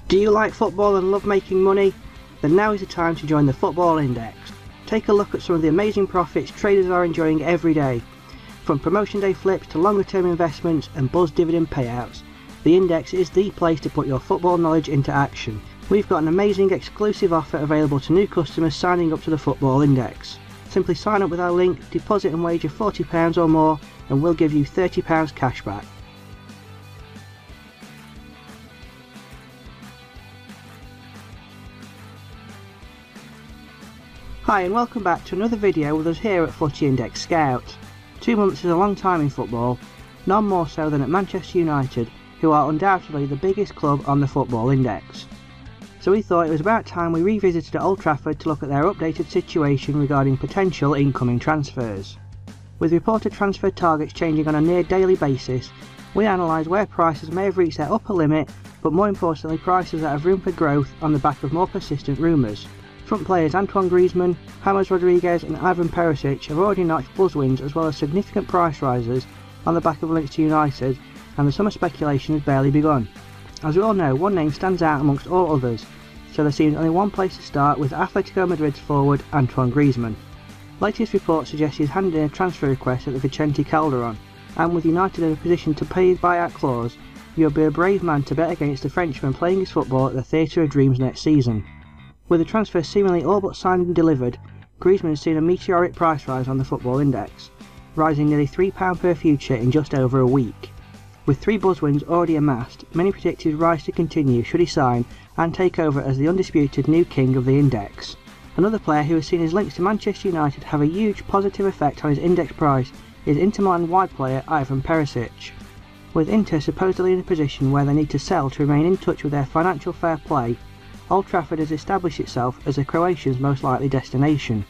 Do you like football and love making money? Then now is the time to join the Football Index. Take a look at some of the amazing profits traders are enjoying every day. From promotion day flips to longer term investments and buzz dividend payouts, the Index is the place to put your football knowledge into action. We've got an amazing exclusive offer available to new customers signing up to the Football Index. Simply sign up with our link, deposit and wager £40 or more, and we'll give you £30 cash back. Hi and welcome back to another video with us here at Footy Index Scout. 2 months is a long time in football, none more so than at Manchester United, who are undoubtedly the biggest club on the Football Index. So we thought it was about time we revisited at Old Trafford to look at their updated situation regarding potential incoming transfers. With reported transfer targets changing on a near daily basis, we analysed where prices may have reached their upper limit, but more importantly prices that have room for growth on the back of more persistent rumours. Front players Antoine Griezmann, James Rodriguez and Ivan Perisic have already notched buzz wins as well as significant price rises on the back of links to United, and the summer speculation has barely begun. As we all know, one name stands out amongst all others, so there seems only one place to start with Atletico Madrid's forward Antoine Griezmann. Latest reports suggest he's handed in a transfer request at the Vicente Calderon, and with United in a position to pay his buyout clause, you'll be a brave man to bet against the Frenchman playing his football at the Theatre of Dreams next season. With the transfer seemingly all but signed and delivered, Griezmann has seen a meteoric price rise on the Football Index, rising nearly £3 per future in just over a week. With 3 buzz wins already amassed, many predict his rise to continue should he sign and take over as the undisputed new king of the Index. Another player who has seen his links to Manchester United have a huge positive effect on his Index price is Inter Milan wide player Ivan Perisic. With Inter supposedly in a position where they need to sell to remain in touch with their financial fair play, Old Trafford has established itself as the Croatians' most likely destination.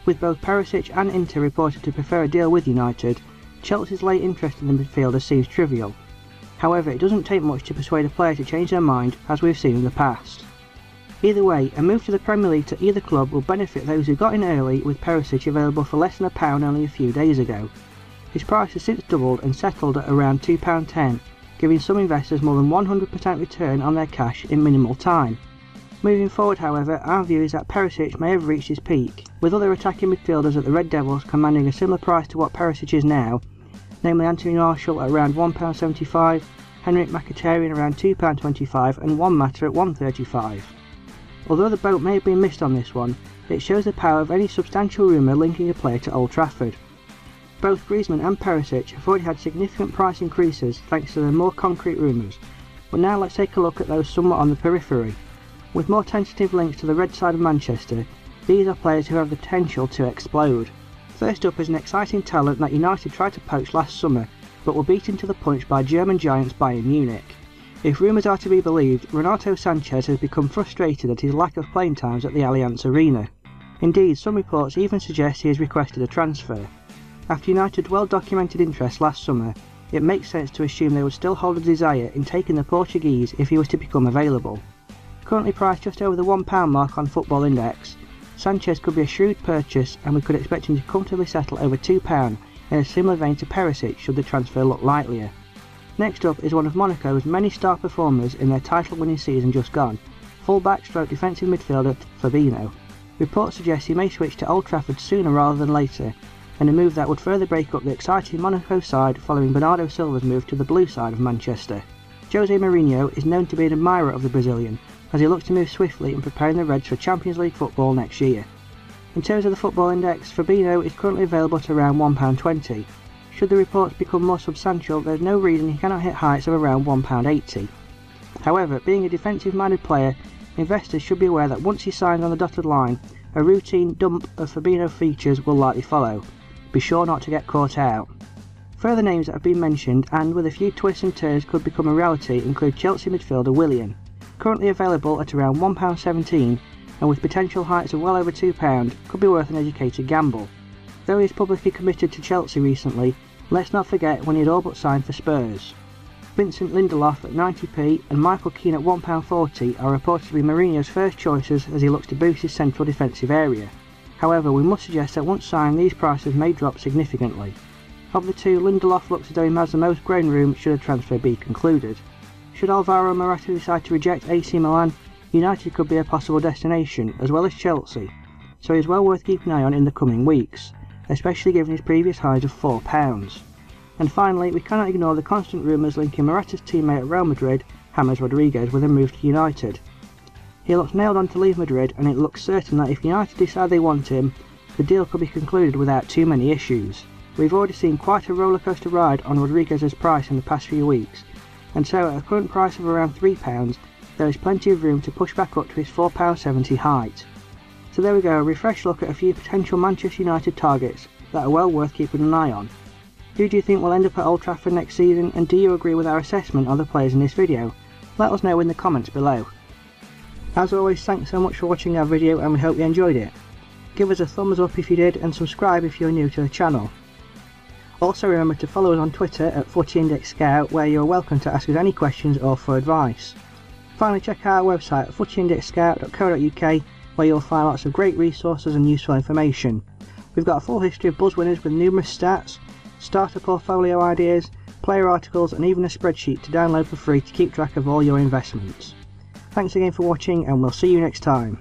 With both Perisic and Inter reported to prefer a deal with United, Chelsea's late interest in the midfielder seems trivial. However, it doesn't take much to persuade a player to change their mind, as we've seen in the past. Either way, a move to the Premier League to either club will benefit those who got in early, with Perisic available for less than £1 only a few days ago. His price has since doubled and settled at around £2.10, giving some investors more than 100% return on their cash in minimal time. Moving forward, however, our view is that Perisic may have reached his peak, with other attacking midfielders at the Red Devils commanding a similar price to what Perisic is now, namely Anthony Martial at around £1.75, Henrik Mkhitaryan around £2.25 and Juan Mata at £1.35. Although the boat may have been missed on this one, it shows the power of any substantial rumour linking a player to Old Trafford. Both Griezmann and Perisic have already had significant price increases thanks to the more concrete rumours, but now let's take a look at those somewhat on the periphery. With more tentative links to the red side of Manchester, these are players who have the potential to explode. First up is an exciting talent that United tried to poach last summer, but were beaten to the punch by German giants Bayern Munich. If rumours are to be believed, Renato Sanchez has become frustrated at his lack of playing times at the Allianz Arena. Indeed, some reports even suggest he has requested a transfer. After United's well-documented interest last summer, it makes sense to assume they would still hold a desire in taking the Portuguese if he was to become available. Currently priced just over the £1 mark on Football Index, Sanchez could be a shrewd purchase and we could expect him to comfortably settle over £2 in a similar vein to Perisic should the transfer look likelier. Next up is one of Monaco's many star performers in their title-winning season just gone, full-back/defensive midfielder Fabinho. Reports suggest he may switch to Old Trafford sooner rather than later, and a move that would further break up the exciting Monaco side following Bernardo Silva's move to the blue side of Manchester. Jose Mourinho is known to be an admirer of the Brazilian, as he looks to move swiftly in preparing the Reds for Champions League football next year. In terms of the Football Index, Fabinho is currently available at around £1.20. Should the reports become more substantial, there is no reason he cannot hit heights of around £1.80. However, being a defensive-minded player, investors should be aware that once he signs on the dotted line, a routine dump of Fabinho features will likely follow. Be sure not to get caught out. Further names that have been mentioned and with a few twists and turns could become a reality include Chelsea midfielder Willian. Currently available at around £1.17 and with potential heights of well over £2, could be worth an educated gamble. Though he is publicly committed to Chelsea recently, let's not forget when he had all but signed for Spurs. Vincent Lindelof at 90p and Michael Keane at £1.40 are reported to be Mourinho's first choices as he looks to boost his central defensive area. However, we must suggest that once signed these prices may drop significantly. Of the two, Lindelof looks as though he has the most ground room should a transfer be concluded. Should Alvaro Morata decide to reject AC Milan, United could be a possible destination, as well as Chelsea, so he is well worth keeping an eye on in the coming weeks, especially given his previous highs of £4. And finally, we cannot ignore the constant rumours linking Morata's teammate at Real Madrid, James Rodriguez, with a move to United. He looks nailed on to leave Madrid, and it looks certain that if United decide they want him, the deal could be concluded without too many issues. We've already seen quite a rollercoaster ride on Rodriguez's price in the past few weeks, and so at a current price of around £3, there is plenty of room to push back up to his £4.70 height. So there we go, a refresh look at a few potential Manchester United targets that are well worth keeping an eye on. Who do you think will end up at Old Trafford next season, and do you agree with our assessment of the players in this video? Let us know in the comments below. As always, thanks so much for watching our video, and we hope you enjoyed it. Give us a thumbs up if you did, and subscribe if you're new to the channel. Also remember to follow us on Twitter at FootyIndexScout, where you are welcome to ask us any questions or for advice. Finally, check out our website at footyindexscout.co.uk, where you'll find lots of great resources and useful information. We've got a full history of buzz winners with numerous stats, starter portfolio ideas, player articles, and even a spreadsheet to download for free to keep track of all your investments. Thanks again for watching, and we'll see you next time.